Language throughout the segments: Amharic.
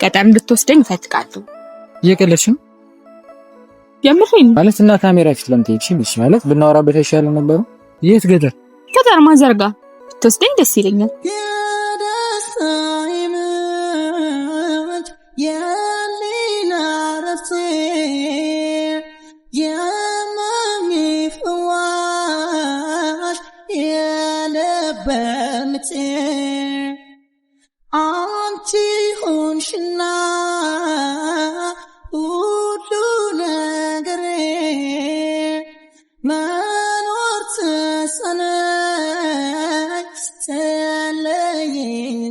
ገጠር እንድትወስደኝ እፈልጋለሁ። እየቀለድሽ ነው? የምሬን ማለት እና ካሜራ ፊት ለምትሄጂ እሺ፣ ማለት ብናወራበት አይሻልም ነበር? የት ገጠር? ገጠር ማዘርጋ ትወስደኝ ደስ ይለኛል። አንቺ ሆንሽና ሁሉ ነገሬ መኖር ተሳነኝ ስትለይኝ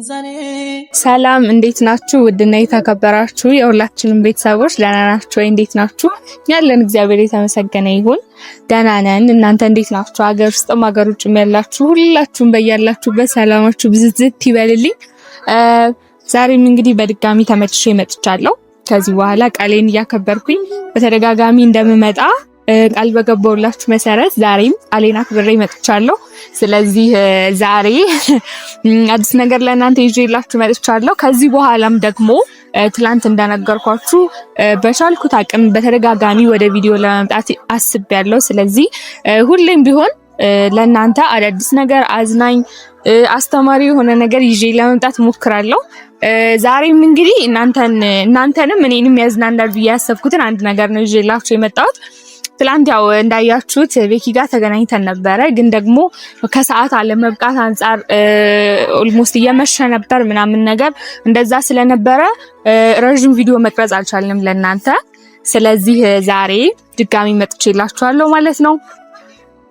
ዛሬ። ሰላም እንዴት ናችሁ? ውድና የተከበራችሁ የሁላችንም ቤተሰቦች ደህና ናችሁ ወይ? እንዴት ናችሁ? ያለን እግዚአብሔር የተመሰገነ ይሁን ደህና ነን። እናንተ እንዴት ናችሁ? ሀገር ውስጥም ሀገር ውጭም ያላችሁ ሁላችሁም በያላችሁበት ሰላማችሁ ብዝዝት ይበልልኝ። ዛሬም እንግዲህ በድጋሚ ተመልሼ መጥቻለሁ። ከዚህ በኋላ ቃሌን እያከበርኩኝ በተደጋጋሚ እንደምመጣ ቃል በገባሁላችሁ መሰረት ዛሬም ቃሌን አክብሬ መጥቻለሁ። ስለዚህ ዛሬ አዲስ ነገር ለእናንተ ይዤላችሁ መጥቻለሁ። ከዚህ በኋላም ደግሞ ትላንት እንደነገርኳችሁ በቻልኩት አቅም በተደጋጋሚ ወደ ቪዲዮ ለመምጣት አስቤያለሁ። ስለዚህ ሁሌም ቢሆን ለእናንተ አዳዲስ ነገር አዝናኝ አስተማሪ የሆነ ነገር ይዤ ለመምጣት ሞክራለሁ። ዛሬም እንግዲህ እናንተንም እኔንም ያዝናናል ብዬ ያሰብኩትን አንድ ነገር ነው ይዤላችሁ የመጣሁት። ትላንት ያው እንዳያችሁት ቤኪ ጋር ተገናኝተን ነበረ፣ ግን ደግሞ ከሰዓት አለመብቃት አንፃር ኦልሞስት እየመሸ ነበር ምናምን ነገር እንደዛ ስለነበረ ረጅም ቪዲዮ መቅረጽ አልቻልንም ለእናንተ። ስለዚህ ዛሬ ድጋሚ መጥቼላችኋለሁ ማለት ነው።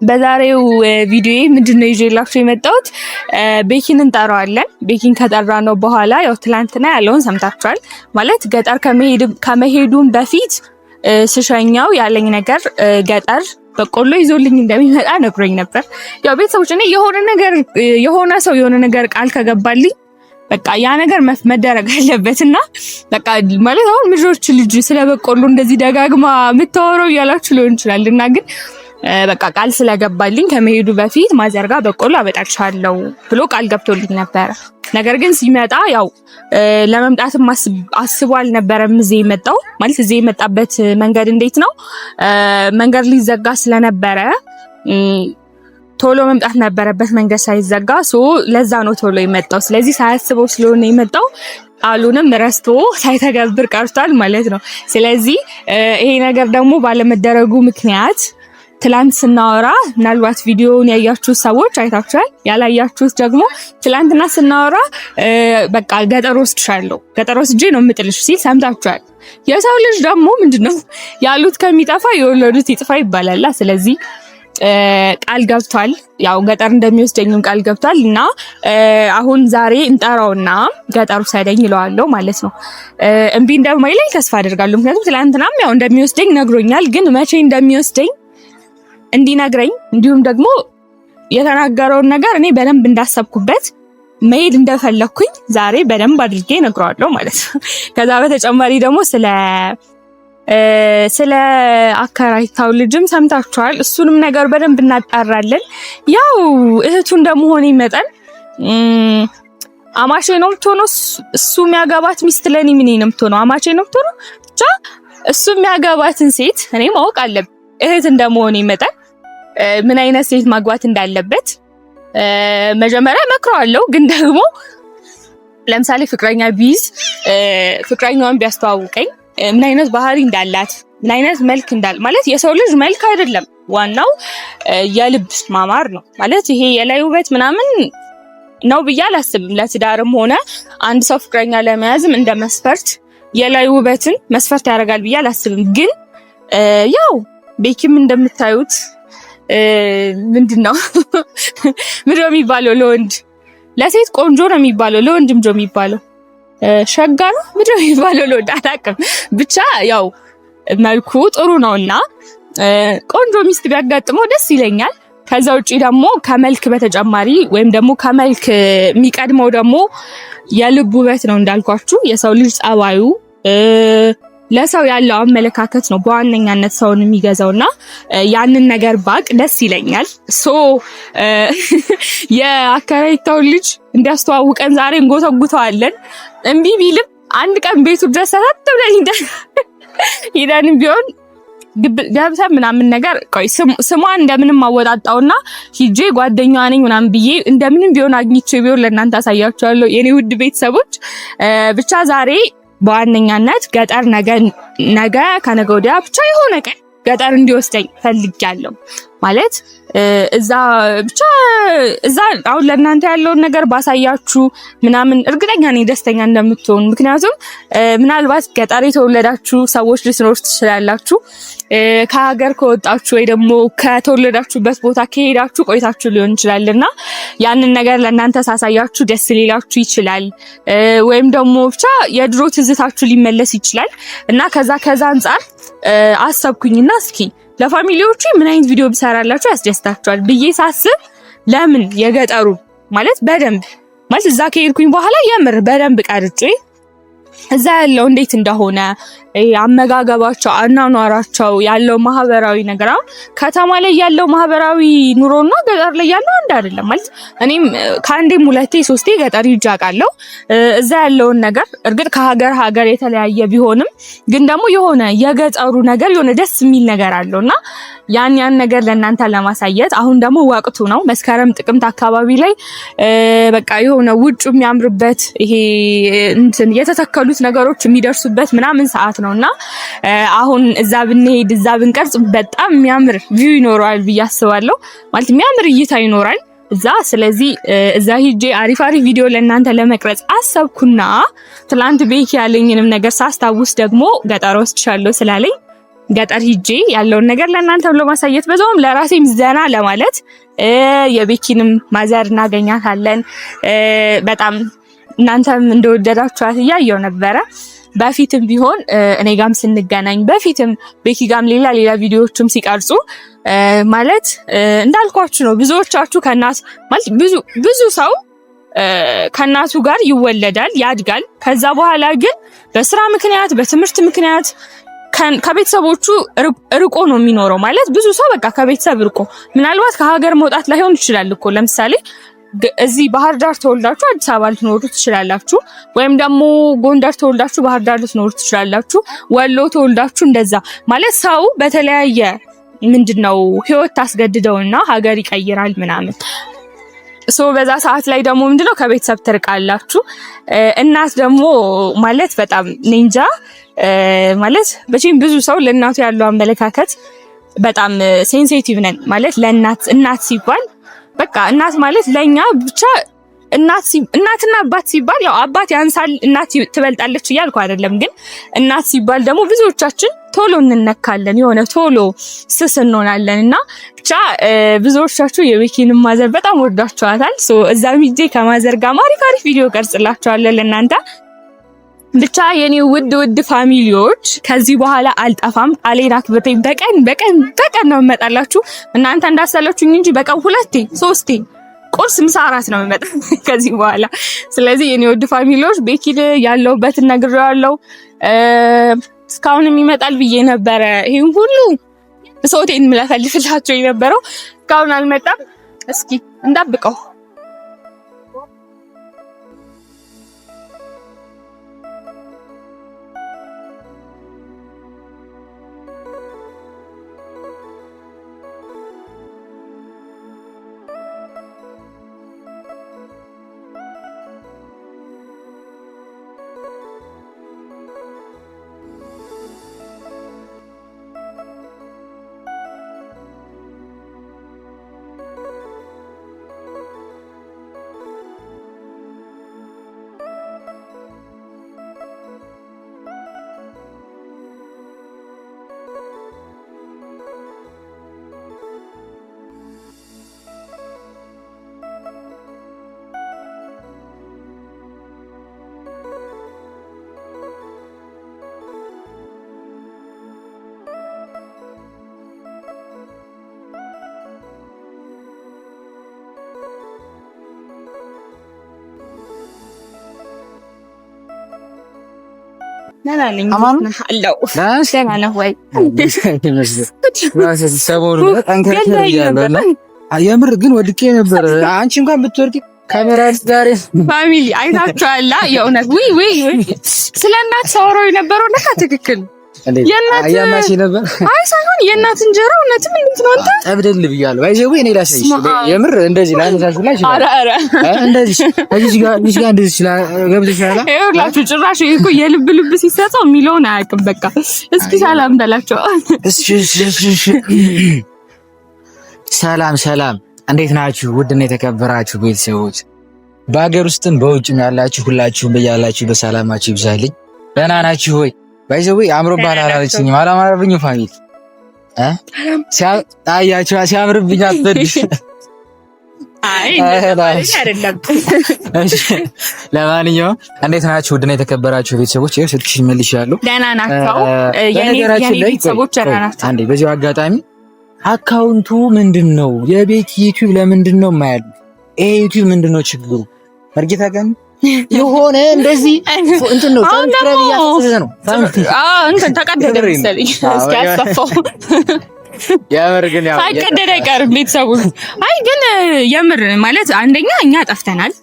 በዛሬው ቪዲዮ ምንድነው ይዤላችሁ የመጣሁት? ቤኪን እንጠራዋለን። ቤኪን ከጠራ ነው በኋላ ያው ትላንትና ያለውን ሰምታችኋል። ማለት ገጠር ከመሄዱም በፊት ስሸኛው ያለኝ ነገር ገጠር በቆሎ ይዞልኝ እንደሚመጣ ነግሮኝ ነበር። ያው ቤተሰቦች እኔ የሆነ ሰው የሆነ ነገር ቃል ከገባልኝ በቃ ያ ነገር መደረግ አለበትና በቃ ማለት አሁን ልጅ ስለ በቆሎ እንደዚህ ደጋግማ የምታወራው እያላችሁ ሊሆን ይችላልና ግን በቃ ቃል ስለገባልኝ ከመሄዱ በፊት ማዘርጋ በቆሎ አበጣቻለሁ ብሎ ቃል ገብቶልኝ ነበር። ነገር ግን ሲመጣ ያው ለመምጣትም አስቦ አልነበረም እዚህ የመጣው። ማለት እዚህ የመጣበት መንገድ እንዴት ነው? መንገድ ሊዘጋ ስለነበረ ቶሎ መምጣት ነበረበት መንገድ ሳይዘጋ። ለዛ ነው ቶሎ የመጣው። ስለዚህ ሳያስበው ስለሆነ የመጣው ቃሉንም ረስቶ ሳይተገብር ቀርቷል ማለት ነው። ስለዚህ ይሄ ነገር ደግሞ ባለመደረጉ ምክንያት ትላንት ስናወራ ምናልባት ቪዲዮውን ያያችሁ ሰዎች አይታችኋል። ያላያችሁት ደግሞ ትላንትና ስናወራ በቃ ገጠር ወስጄ ነው የምጥልሽ ሲል ሰምታችኋል። የሰው ልጅ ደግሞ ምንድነው ያሉት ከሚጠፋ የወለዱት ይጥፋ ይባላል። ስለዚህ ቃል ገብቷል። ያው ገጠር እንደሚወስደኝም ቃል ገብቷል እና አሁን ዛሬ እንጠራውና ገጠሩ ሰደኝ ይለዋለሁ ማለት ነው። እምቢ እንደማይለኝ ተስፋ አደርጋለሁ። ምክንያቱም ትላንትናም ያው እንደሚወስደኝ ነግሮኛል። ግን መቼ እንደሚወስደኝ እንዲነግረኝ እንዲሁም ደግሞ የተናገረውን ነገር እኔ በደንብ እንዳሰብኩበት መሄድ እንደፈለኩኝ ዛሬ በደንብ አድርጌ ነግረዋለሁ ማለት ነው። ከዛ በተጨማሪ ደግሞ ስለ አከራይታው ልጅም ሰምታችኋል። እሱንም ነገር በደንብ እናጣራለን። ያው እህቱ እንደመሆኔ መጠን አማቼ ነው የምትሆነው። እሱ የሚያገባት ሚስት ለኔ ምን ነው የምትሆነው? አማቼ ነው የምትሆነው። ብቻ እሱ የሚያገባትን ሴት እኔ ማወቅ አለብኝ። እህት እንደመሆኔ መጠን ምን አይነት ሴት ማግባት እንዳለበት መጀመሪያ መክረዋለሁ። ግን ደግሞ ለምሳሌ ፍቅረኛ ቢይዝ ፍቅረኛዋን ቢያስተዋውቀኝ ምን አይነት ባህሪ እንዳላት ምን አይነት መልክ ማለት የሰው ልጅ መልክ አይደለም ዋናው የልብ ማማር ነው። ማለት ይሄ የላይ ውበት ምናምን ነው ብዬ አላስብም። ለትዳርም ሆነ አንድ ሰው ፍቅረኛ ለመያዝም እንደ መስፈርት የላይ ውበትን መስፈርት ያደርጋል ብዬ አላስብም። ግን ያው ቤኪም እንደምታዩት ምንድነው የሚባለው ለወንድ ለሴት ቆንጆ ነው የሚባለው፣ ለወንድም ጆ የሚባለው ሸጋ ነው የሚባለው ለወንድ አላውቅም። ብቻ ያው መልኩ ጥሩ ነውና ቆንጆ ሚስት ቢያጋጥመው ደስ ይለኛል። ከዛ ውጪ ደግሞ ከመልክ በተጨማሪ ወይም ደግሞ ከመልክ የሚቀድመው ደግሞ የልብ ውበት ነው እንዳልኳችሁ። የሰው ልጅ ጸባዩ ለሰው ያለው አመለካከት ነው በዋነኛነት ሰውን የሚገዛውና ያንን ነገር ባቅ ደስ ይለኛል። የአከራይታው ልጅ እንዲያስተዋውቀን ዛሬ እንጎተጉተዋለን። እምቢ ቢልም አንድ ቀን ቤቱ ድረስ ተብለን ሄደን ቢሆን ገብተን ምናምን ነገር ቆይ ስሟን እንደምንም አወጣጣውና ሂጄ ጓደኛዋ ነኝ ምናምን ብዬ እንደምንም ቢሆን አግኝቼ ቢሆን ለእናንተ አሳያችኋለሁ የኔ ውድ ቤተሰቦች። ብቻ ዛሬ በዋነኛነት ገጠር ነገ ከነገ ወዲያ ብቻ የሆነ ቀን ገጠር እንዲወስደኝ ፈልጊያለሁ። ማለት እዛ ብቻ እዛ አሁን ለእናንተ ያለውን ነገር ባሳያችሁ ምናምን እርግጠኛ ነኝ ደስተኛ እንደምትሆኑ። ምክንያቱም ምናልባት ገጠር የተወለዳችሁ ሰዎች ልትኖሩ ትችላላችሁ። ከሀገር ከወጣችሁ ወይ ደግሞ ከተወለዳችሁበት ቦታ ከሄዳችሁ ቆይታችሁ ሊሆን ይችላልና ያንን ነገር ለእናንተ ሳሳያችሁ ደስ ሊላችሁ ይችላል። ወይም ደግሞ ብቻ የድሮ ትዝታችሁ ሊመለስ ይችላል እና ከዛ አንጻር አሰብኩኝና እስኪ ለፋሚሊዎቹ ምን አይነት ቪዲዮ ብሰራላችሁ ያስደስታችኋል ብዬ ሳስብ ለምን የገጠሩ ማለት በደንብ ማለት እዛ ከሄድኩኝ በኋላ የምር በደንብ ቀርጬ እዛ ያለው እንዴት እንደሆነ አመጋገባቸው፣ አኗኗራቸው ያለው ማህበራዊ ነገር ከተማ ላይ ያለው ማህበራዊ ኑሮና ገጠር ላይ ያለው አንድ አይደለም። ማለት እኔም ከአንዴም 2-3 ገጠር ሂጄ አውቃለሁ። እዛ ያለውን ነገር እርግጥ ከሀገር የተለያየ ቢሆንም ግን ደግሞ የሆነ የገጠሩ ነገር የሆነ ደስ የሚል ነገር አለውና ያን ነገር ለእናንተ ለማሳየት አሁን ደግሞ ወቅቱ ነው። መስከረም ጥቅምት አካባቢ ላይ በቃ የሆነ ውጭ የሚያምርበት ይሄ እንትን የተተከሉት ነገሮች የሚደርሱበት ምናምን ሰዓት ነውና አሁን እዛ ብንሄድ እዛ ብንቀርጽ በጣም የሚያምር ቪው ይኖራል ብዬ አስባለሁ። ማለት የሚያምር እይታ ይኖራል እዛ። ስለዚህ እዛ ሂጄ አሪፍ ቪዲዮ ለእናንተ ለመቅረጽ አሰብኩና ትላንት ቤኪ ያለኝንም ነገር ሳስታውስ ደግሞ ገጠር ወስድሻለሁ ስላለኝ ገጠር ሂጄ ያለውን ነገር ለእናንተ ብሎ ማሳየት በዛውም ለራሴም ዘና ለማለት የቤኪንም ማዘር እናገኛታለን። በጣም እናንተም እንደወደዳችኋት እያየሁ ነበረ። በፊትም ቢሆን እኔ ጋም ስንገናኝ በፊትም ቤኪ ጋም ሌላ ቪዲዮዎችም ሲቀርጹ ማለት እንዳልኳችሁ ነው። ብዙዎቻችሁ ከናት ማለት ብዙ ሰው ከናቱ ጋር ይወለዳል ያድጋል። ከዛ በኋላ ግን በስራ ምክንያት በትምህርት ምክንያት ከቤተሰቦቹ ርቆ ነው የሚኖረው። ማለት ብዙ ሰው በቃ ከቤተሰብ ርቆ ምናልባት ከሀገር መውጣት ላይሆን ይችላል እኮ ለምሳሌ እዚህ ባህር ዳር ተወልዳችሁ አዲስ አበባ ልትኖሩ ትችላላችሁ። ወይም ደግሞ ጎንደር ተወልዳችሁ ባህር ዳር ልትኖሩ ትችላላችሁ። ወሎ ተወልዳችሁ እንደዛ ማለት ሰው በተለያየ ምንድነው ህይወት ታስገድደውና ሀገር ይቀይራል ምናምን። በዛ ሰዓት ላይ ደግሞ ምንድነው ከቤተሰብ ትርቃላችሁ። እናት ደግሞ ማለት በጣም ኒንጃ ማለት በቺም ብዙ ሰው ለእናቱ ያለው አመለካከት በጣም ሴንሲቲቭ ነን። ማለት እናት ሲባል በቃ እናት ማለት ለኛ ብቻ እናትና አባት ሲባል ያው አባት ያንሳል እናት ትበልጣለች እያልኩ አይደለም። ግን እናት ሲባል ደግሞ ብዙዎቻችን ቶሎ እንነካለን፣ የሆነ ቶሎ ስስ እንሆናለን እና ብቻ ብዙዎቻችሁ የቤኪንም ማዘር በጣም ወዳችኋታል። እዛ ቪዲዮ ከማዘር ጋር አሪፍ ቪዲዮ ቀርጽላችኋለሁ ለእናንተ። ብቻ የኔ ውድ ፋሚሊዎች ከዚህ በኋላ አልጠፋም። ቃሌን አክብሬ በቀን ነው እመጣላችሁ። እናንተ እንዳሰለችሁኝ እንጂ በቀን 2-3 ቁርስ፣ ምሳ፣ እራት ነው የምመጣ ከዚህ በኋላ። ስለዚህ የኔ ውድ ፋሚሊዎች ቤኪን ያለውበትን ነግሬዋለሁ። እስካሁንም ይመጣል ብዬ ነበረ። ይሄን ሁሉ ሶቴን ምለፈልፍላችሁ የነበረው እስካሁን አልመጣም። እስኪ እንጠብቀው። ነናለኝ አለው ደህና ነው ወይ? ሰሞኑን ጠንከር ያለና የምር ግን ወድቄ ነበር። አንቺ እንኳን ብትወርቂ ካሜራ ጋር ፋሚሊ አይታችኋል። የእውነት ወይ ስለናት ሳወራው የነበረው ነካ ትክክል የናት ያማሽ ነበር። አይ ሳይሆን የናት እንጀራ እውነትም እንዴት ነው አንተ ጠብደል ብያለሁ። አይዘው እኔ ላሳይሽ የምር እንደዚህ ላነሳሽ ላይ ይችላል። አረ እንደዚህ እዚህ ጋር እንደዚህ ይችላል። ገብተሻላ ይኸውላችሁ ጭራሽ እኮ የልብ ልብ ሲሰጠው የሚለውን አያውቅም። በቃ እስኪ ሰላም በላቸው። ሰላም እንዴት ናችሁ? ውድና የተከበራችሁ ቤተሰቦች በአገር ውስጥም በውጭም ያላችሁ ሁላችሁም በያላችሁ በሰላማችሁ ይብዛልኝ። ደህና ናችሁ ሆይ? ባይዘው አምሮባል አላለችኝም። አላማረብኝ ፋሚሊ አያችሁ ሲያምርብኝ አትበድሽ። አይ አይደለም። ለማንኛውም እንዴት ናችሁ? ውድና የተከበራችሁ ቤተሰቦች ይኸው ስልክሽ መልሻለሁ። ደህና ናቸው የኔ ቤተሰቦች ደህና ናቸው። አንዴ በዚሁ አጋጣሚ አካውንቱ ምንድነው? የቤት ዩቲዩብ ለምንድነው የማያል? ይሄ ዩቲዩብ ምንድነው ችግሩ? መርጌታ ጋር የሆነ እንደዚህ እንትን ነው ሰብስክራይብ ያስፈልገ ነው። እንትን ተቀደደ መሰለኝ። እስኪ አስፋፋው የምር ግን ያው ሳይቀደደ አይቀርም ቤተሰቦች። አይ ግን የምር ማለት አንደኛ እኛ ጠፍተናል።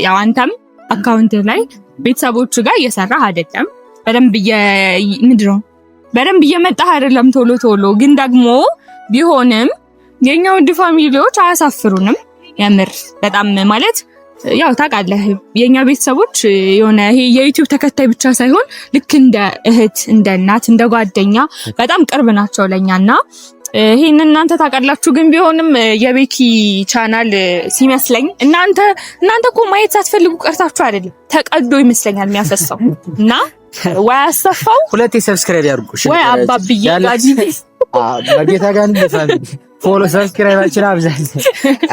ያው አንተም አካውንት ላይ ቤተሰቦቹ ጋር እየሰራህ አይደለም። በደንብ እየመጣህ አይደለም ቶሎ ግን ደግሞ ቢሆንም የኛ ውድ ፋሚሊዎች አያሳፍሩንም። የምር በጣም ማለት ያው ታውቃለህ የኛ ቤተሰቦች የሆነ ይሄ የዩቲዩብ ተከታይ ብቻ ሳይሆን ልክ እንደ እህት፣ እንደ እናት፣ እንደ ጓደኛ በጣም ቅርብ ናቸው ለኛና ይሄን እናንተ ታውቃላችሁ። ግን ቢሆንም የቤኪ ቻናል ሲመስለኝ እናንተ እኮ ማየት ሳትፈልጉ ቀርታችሁ አይደለም ተቀዶ ይመስለኛል የሚያፈሳው እና ወይ አሰፋው ሁለቴ ሰብስክራይብ ያድርጉ ወይ አባብዬ ጋጂ በጌታ ጋር እንደፋን ፎሎ ሰብስክራይባችን አብዛኝ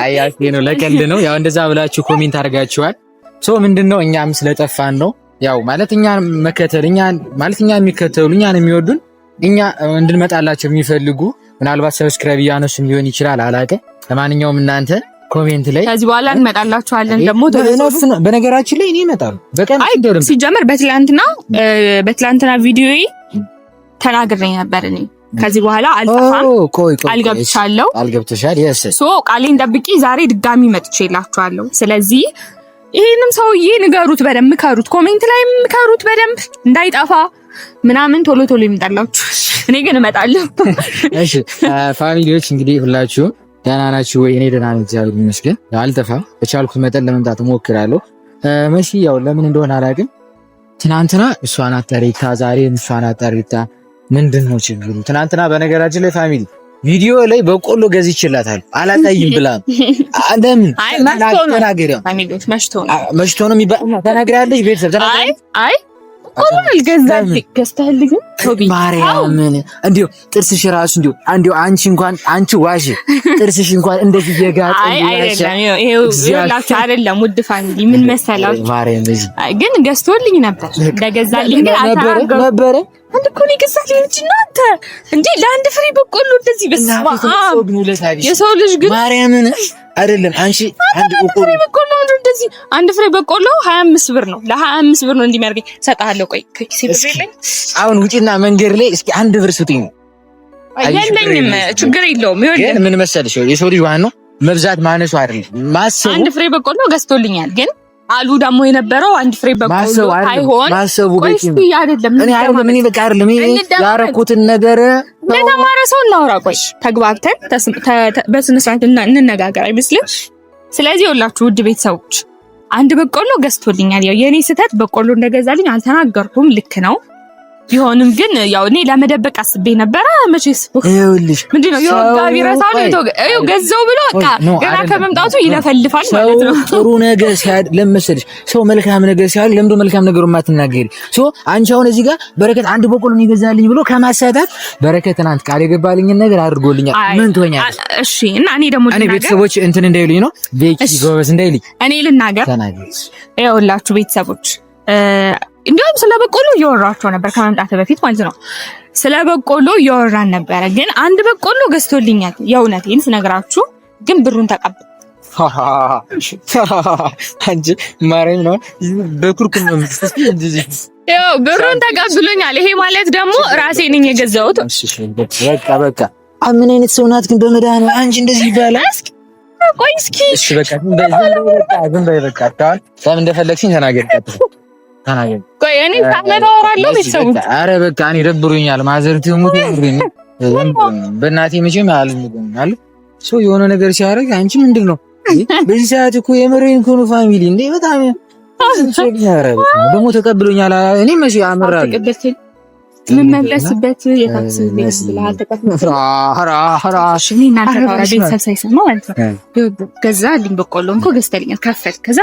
አያት ነው ለቀልድ ነው። ያው እንደዛ ብላችሁ ኮሜንት አድርጋችኋል። ምንድነው እኛም ስለጠፋን ነው። ያው ማለት እኛን መከተል እኛን የሚከተሉ እኛን የሚወዱን እኛ እንድንመጣላቸው የሚፈልጉ ምናልባት ሰብስክራይብ እያነሱ ሊሆን ይችላል አላውቅም። ለማንኛውም እናንተ ኮሜንት ላይ ከዚህ በኋላ እንመጣላችኋለን። ደግሞ በነገራችን ላይ እኔ እመጣለሁ በቀን ሲጀመር በትላንትና ቪዲዮዬ ተናግሬ ነበር እኔ ከዚህ በኋላ አልጠፋም። አልገብቻለሁ አልገብተሻል። ቃሌን ጠብቂ ዛሬ ድጋሚ መጥቼላችኋለሁ። ስለዚህ ይሄንም ሰውዬ ንገሩት፣ በደንብ ምከሩት፣ ኮሜንት ላይ ምከሩት በደንብ እንዳይጠፋ ምናምን ቶሎ ይመጣላችሁ። እኔ ግን እመጣለሁ። እሺ ፋሚሊዎች እንግዲህ ሁላችሁም ደህና ናችሁ ወይ? እኔ ደህና ነኝ እግዚአብሔር ይመስገን። አልጠፋም። በቻልኩት መጠን ለመምጣት እሞክራለሁ። መሲ ያው ለምን እንደሆነ አላውቅም። ትናንትና እሷን አጣሪታ ዛሬ እሷን አጣሪታ ምንድነው ችግሩ? ትናንትና በነገራችን ላይ ፋሚሊ ቪዲዮ ላይ በቆሎ ገዝቼላታለሁ አላጣይም ብላ ለምን መሽቶ ነው የሚባል ተናግራለች። ቤተሰብ ተናግራለች። አይ ቆሎ አልገዛልኝ ገዝተህልኝ ማርያምን እንዲሁ ጥርስሽ ራሱ እንዲሁ አንቺ ዋሽ ጥርስሽ እንኳን እንደዚህ የጋጠ አይደለም። ውድ ፋሚሊ ምን መሰላችሁ ግን ገዝቶልኝ ነበር። እንደገዛልኝ ግን ነበረ አንድ ኮኒ ገዛልኝ እንጂ ለአንድ ፍሬ በቆሎ እንደዚህ በስማ የሰው ልጅ ግን ማርያምን አይደለም አንቺ አንድ ፍሬ በቆሎ 25 ብር ነው። ለ25 ብር ነው እንዲመርገኝ ሰጣለሁ። ቆይ ከኪሴ ብር የለኝ። አሁን ውጪና መንገድ ላይ እስኪ አንድ ብር ስጡኝ። የለኝም ችግር የለውም። ይኸውልህ ምን መሰልሽ የሰው ልጅ ዋናው መብዛት ማነሱ አይደለም ማሰቡ። አንድ ፍሬ በቆሎ ገዝቶልኛል ግን አሉ ደግሞ የነበረው አንድ ፍሬ በቆሎ አይሆን ማሰቡ ቤት አይደለም። እኔ በቃ አይደለም ያረኩትን ነገር ለተማረ ሰው እናውራ። ቆይ ተግባብተን በስነ ስርዓት እንነጋገር አይመስልም? ስለዚህ ሁላችሁ ውድ ቤተሰቦች አንድ በቆሎ ገዝቶልኛል። ያው የኔ ስህተት በቆሎ እንደገዛልኝ አልተናገርኩም። ልክ ነው። ቢሆንም ግን ያው እኔ ለመደበቅ አስቤ ነበረ። መቼስ ይኸውልሽ ምንድነው የወጋቢ ረሳው ገዛው ብሎ በቃ ገና ከመምጣቱ ይለፈልፋል ማለት ነው። ጥሩ ነገር ሲያድ ለምሰልሽ ሰው መልካም ነገር ሲያድ ለምዶ መልካም ነገሩ ማትናገሪ አንቺ አሁን እዚህ ጋር በረከት አንድ በቆሎ ይገዛልኝ ብሎ ከማሳታት በረከት ትናንት ቃል የገባልኝ ነገር አድርጎልኛል። ምን ትሆኛለሽ? እሺ እና እኔ ደግሞ እኔ ቤተሰቦች እንትን እንዳይሉኝ ነው ቤኪ ጎበዝ እንዳይልኝ እኔ ልናገር። ይኸውላችሁ ቤተሰቦች እንዲሁም ስለ በቆሎ እያወራቸው ነበር ከመምጣት በፊት ማለት ነው። ስለ በቆሎ እያወራን ነበረ። ግን አንድ በቆሎ ገዝቶልኛል። የእውነቴን ስነግራችሁ ግን ብሩን ተቀበል አንቺ ማረኝ ነው በኩርኩም ነው ያው ብሩን ተቀብሎኛል። ይሄ ማለት ደግሞ ራሴ ነኝ የገዛሁት። በቃ ምን አይነት ሰው ናት ግን በመድኃኒዓለም አንቺ እንደዚህ ይባላል? ቆይ እስኪ እሺ በቃ ዝም በይ በቃ ታል ለምን እንደፈለግሽኝ ተናገሪ። ቆይ እኔ ሳመራ አወራለሁ ቤተሰቦች። ኧረ በቃ እኔ ደብሮኛል። ማዘርት ሙት ይምሪኝ በእናቴ መቼም አልልም ሰው የሆነ ነገር ሲያደርግ አንቺ ምንድነው በዚህ ሰዓት እኮ የምሬን እኮ ነው ፋሚሊ እንዴ በጣም ደግሞ ተቀብሎኛል። እኔ መቼ አመራለሁ ምን መለስበት የታክሲ ቤት ብለሃል ተቀበል አራሽ ምን እናንተ ቤተሰብ ሳይሰማ ማለት ነው። ገዛ ልኝ በቆሎ እንኮ ገዝተልኛል ከፈል ከዛ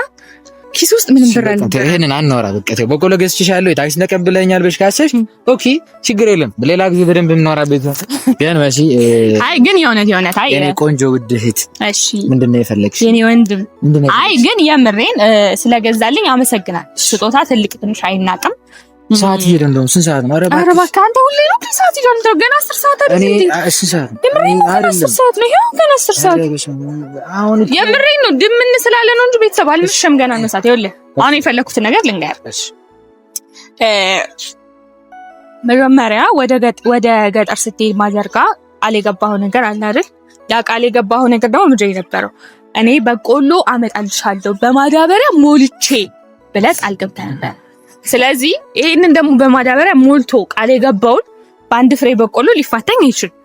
ኪስ ውስጥ ምንም ብር አለ። ይሄንን አናወራ በቃ ተው። በቆሎ ገዝቼሻለሁ የታክሲ ተቀብለኛል ብለሽ ካሰብሽ ኦኬ ችግር የለም። በሌላ ጊዜ በደንብ የምናወራበት ግን መሲ አይ ግን የሆነት አይ የኔ ቆንጆ ውድ እህት እሺ ምንድነው የፈለግሽ? የኔ ወንድም አይ ግን የምሬን ስለገዛልኝ አመሰግናለሁ። ስጦታ ትልቅ ትንሽ አይናቅም። ሰዓት ይሄድ እንደው ስንት ሰዓት ነው? ኧረ እባክህ አንተ ሁሌ ነው ሰዓት ይሄድ እንደው ገና 10 ሰዓት አይደል? እኔ 10 ሰዓት አይደለም 10 ሰዓት ነው። ይሄው ገና 10 ሰዓት አሁን የምሬን ነው። ድምን ስላለ ነው እንጂ ቤተሰብ አልመሸም ገና ነው ሰዓት። ይኸውልህ አሁን የፈለኩትን ነገር ልንገርሽ። መጀመሪያ ወደ ገጠር ስትሄድ ማዘርጋ ቃል የገባኸው ነገር አለ አይደል? ያ ቃል የገባኸው ነገር ደግሞ ምንድን ነው የነበረው? እኔ በቆሎ አመጣልሻለሁ በማዳበሪያ ሞልቼ ብለህ ቃል ገብተህ ነበር። ስለዚህ ይሄንን ደግሞ በማዳበሪያ ሞልቶ ቃል የገባውን በአንድ ፍሬ በቆሎ ሊፋተኝ አይችልም።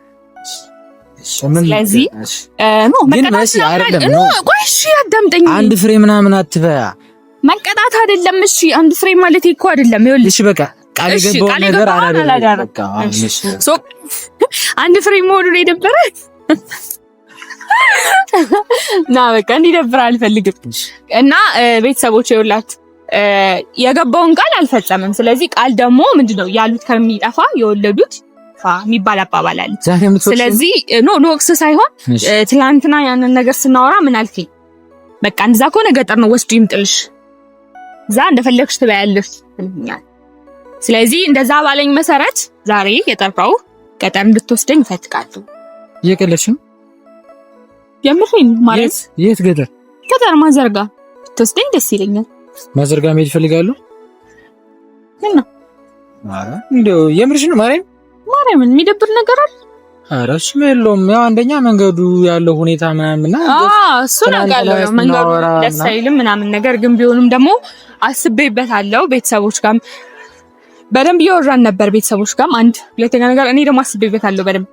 ስለዚህ መሲ አይደለም ነው ቆይ እሺ አዳምጠኝ። አንድ ፍሬ ምናምን አትበያ መቀጣት አይደለም። እሺ አንድ ፍሬ ማለት እኮ አይደለም። ይኸውልሽ እሺ በቃ ቃል የገባውን ነገር አላደረገም። በቃ ሶ አንድ ፍሬ መሆኑ ነው የደበረ ና በቃ እንዲደብር አልፈልግም። እና ቤተሰቦች ይኸውላችሁ የገባውን ቃል አልፈጸመም። ስለዚህ ቃል ደግሞ ምንድነው ያሉት ከሚጠፋ የወለዱት የሚባል አባባል አለ። ስለዚህ ኖ ወቅስ ሳይሆን ትላንትና ያንን ነገር ስናወራ ምን አልከኝ? በቃ እንደዛ ከሆነ ገጠር ነው ወስዱ ይምጥልሽ እዛ እንደፈለግሽ ትበያለሽ ብለኛል። ስለዚህ እንደዛ ባለኝ መሰረት ዛሬ የጠራው ገጠር እንድትወስደኝ እፈልጋለሁ። እየቀለድሽ ነው? የምሬን ማለት የት ገጠር? ገጠር ማዘርጋ ትወስደኝ ደስ ይለኛል። ማዘርጋ መሄድ እፈልጋለሁ። ምን ነው? አረ እንደው የምርሽ ነው? ማርያምን የሚደብር ነገር አለ? አረ እሱ የለውም። ያው አንደኛ መንገዱ ያለው ሁኔታ ምናምንና እሱ ነገር ነው። መንገዱ ደስ አይልም ምናምን ነገር ግን ቢሆንም ደግሞ አስቤበታለሁ። ቤተሰቦች ጋርም በደንብ እያወራን ነበር። ቤተሰቦች ጋርም አንድ ሁለተኛ ነገር እኔ ደግሞ አስቤበታለሁ በደንብ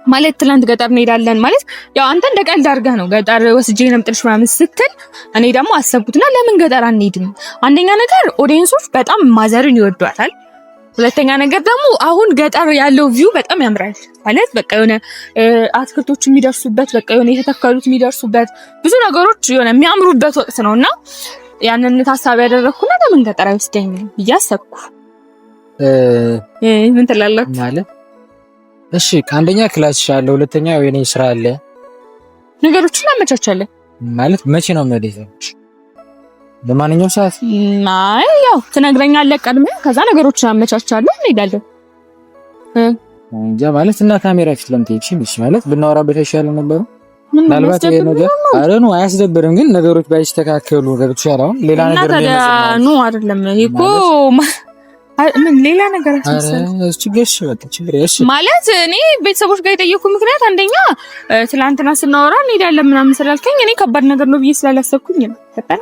ማለት ትላንት ገጠር እንሄዳለን ማለት ያው አንተ እንደ ቀልድ አድርገህ ነው ገጠር ወስጄ ነምጥልሽ ምናምን ስትል እኔ ደግሞ አሰብኩትና ለምን ገጠር አንሄድም? አንደኛ ነገር ኦዲየንሶች በጣም ማዘርን ይወዷታል። ሁለተኛ ነገር ደግሞ አሁን ገጠር ያለው ቪው በጣም ያምራል ማለት በቃ የሆነ አትክልቶች የሚደርሱበት በቃ የሆነ የተተከሉት የሚደርሱበት ብዙ ነገሮች የሆነ የሚያምሩበት ወቅት ነውና ያንን ታሳቢ ያደረኩና ለምን ገጠር አይወስደኝ እያሰብኩ ምን ትላላችሁ ማለት እሺ ከአንደኛ ክላስ ሻለ ሁለተኛ የኔ ስራ አለ ነገሮችን አመቻቻለን ማለት መቼ ነው የምንሄደው? በማንኛውም ሰዓት አይ ያው ትነግረኛለህ ቀድመህ ከዛ ነገሮችን አመቻቻለሁ እንሄዳለን እንጃ ማለት እና ካሜራ ፊት ለምትሄጂ ማለት ብናወራበት ይሻላል ነበር። ምናልባት ይሄ ነገር አረ ነው አያስደብርም ግን ነገሮች ባይስተካከሉ ገብቶሻል። አሁን ሌላ ነገር ነው አይደለም ይኮ ምን ሌላ ነገር ማለት እኔ ቤተሰቦች ጋር የጠየኩ ምክንያት አንደኛ ትላንትና ስናወራ እንሄዳለን ምናምን ስላልከኝ እኔ ከባድ ነገር ነው ብዬ ስላላሰብኩኝ ነው። ተፈጠረ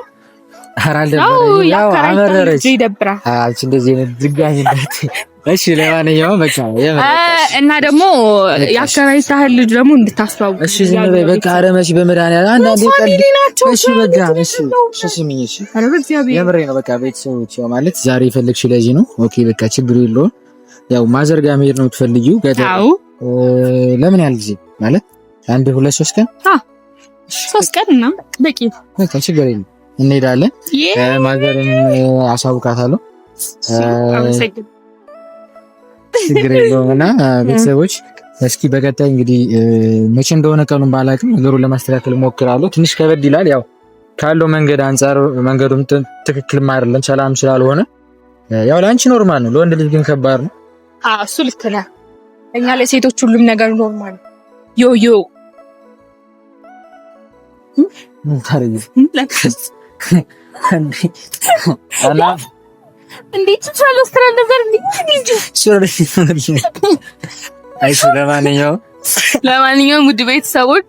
ያው አመረረች ይደብራል። አንቺ እንደዚህ ነው ዝጋኝነት። እሺ ለማንኛውም በቃ እና ደግሞ ያከራይ ሳህል ልጅ ደግሞ እንድታስተዋውቅ እሺ ዝም በይ በቃ። ኧረ መሲ በመድኃኒዓለም አንዳንዴ ቀልድ እሺ በቃ እሺ ስሚኝ እሺ የምሬ ነው በቃ ቤተሰቦች ማለት ዛሬ የፈለግሽ ለዚህ ነው። ኦኬ በቃ ችግር የለውም። ያው ማዘርጋ መሄድ ነው የምትፈልጊው ገጠር ለምን ያህል ጊዜ ማለት አንድ 2-3 ቀን 3 ቀን እና በቂ በቃ ችግር የለም እንሄዳለን። ማዘርን አሳውቃታለሁ። ችግር የለውም። እና ቤተሰቦች እስኪ በቀጣይ እንግዲህ መቼ እንደሆነ ቀኑን ባላውቅም ነገሩን ለማስተካከል እሞክራለሁ። ትንሽ ከበድ ይላል ያው ካለው መንገድ አንፃር መንገዱም ትክክልም አይደለም ሰላም ስላልሆነ ያው ለአንቺ ኖርማል ነው፣ ለወንድ ልጅ ግን ከባድ ነው። እሱ ልክ ነህ። እኛ ለሴቶች ሁሉም ነገር ኖርማል ነው። ዮ እንዴት ይቻላል? ስትራ ነበር እንዴ? አይሽ ለማንኛውም ለማንኛውም ውድ ቤተሰቦች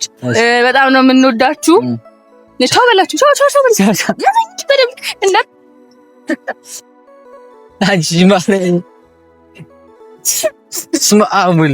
በጣም ነው የምንወዳችሁ። ቻው በላችሁ። ቻው በደምብ እንደ አንቺ ማለት ስማ አሙል